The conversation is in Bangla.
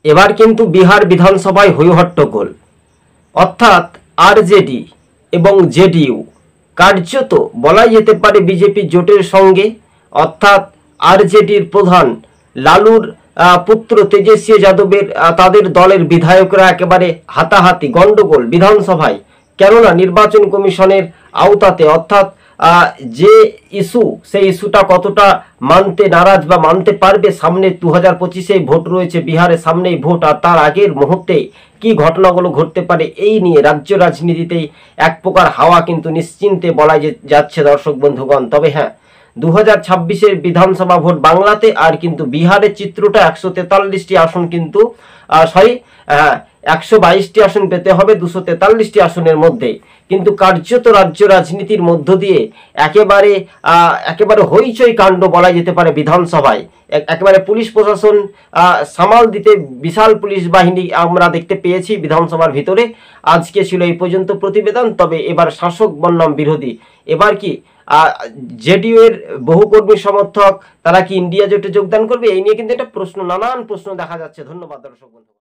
এবার কিন্তু বিহার বিধানসভায় হইহট্টগোল, অর্থাৎ আরজেডি এবং জেডিইউ কার্যত বলাই যেতে পারে বিজেপি জোটের সঙ্গে, অর্থাৎ আরজেডির প্রধান লালুর পুত্র তেজস্বী যাদবের তাদের দলের বিধায়করা একেবারে হাতাহাতি গন্ডগোল বিধানসভায়। কেননা নির্বাচন কমিশনের আওতাতে, অর্থাৎ যে ইস্যু, সেই ইস্যুটা কতটা মানতে নারাজ বা মানতে পারবে, সামনে 2025-এ ভোট রয়েছে, বিহারের সামনেই ভোট, আর তার আগের মুহূর্তে কি ঘটনাগুলো ঘটতে পারে, এই নিয়ে রাজ্য রাজনীতিতেই এক প্রকার হাওয়া কিন্তু নিশ্চিন্তে বলা যাচ্ছে দর্শক বন্ধুগণ। তবে হ্যাঁ, 2026-এর বিধানসভা ভোট বাংলাতে, আর কিন্তু বিহারের চিত্রটা 143টি আসন কিন্তু 122টি আসন পেতে হবে 243টি আসনের মধ্যে। কিন্তু কার্যত রাজ্য রাজনীতির মধ্য দিয়ে একেবারে হইচই কাণ্ড বলা যেতে পারে বিধানসভায়। একেবারে পুলিশ প্রশাসন সামাল দিতে বিশাল পুলিশ বাহিনী আমরা দেখতে পেয়েছি বিধানসভার ভিতরে। আজকে ছিল এই পর্যন্ত প্রতিবেদন। তবে এবার শাসক বনাম বিরোধী, এবার কি জেডিইউ এর বহু কর্মী সমর্থক তারা কি ইন্ডিয়া জোটে যোগদান করবে, এই নিয়ে কিন্তু একটা প্রশ্ন, নানান প্রশ্ন দেখা যাচ্ছে। ধন্যবাদ দর্শক বন্ধু।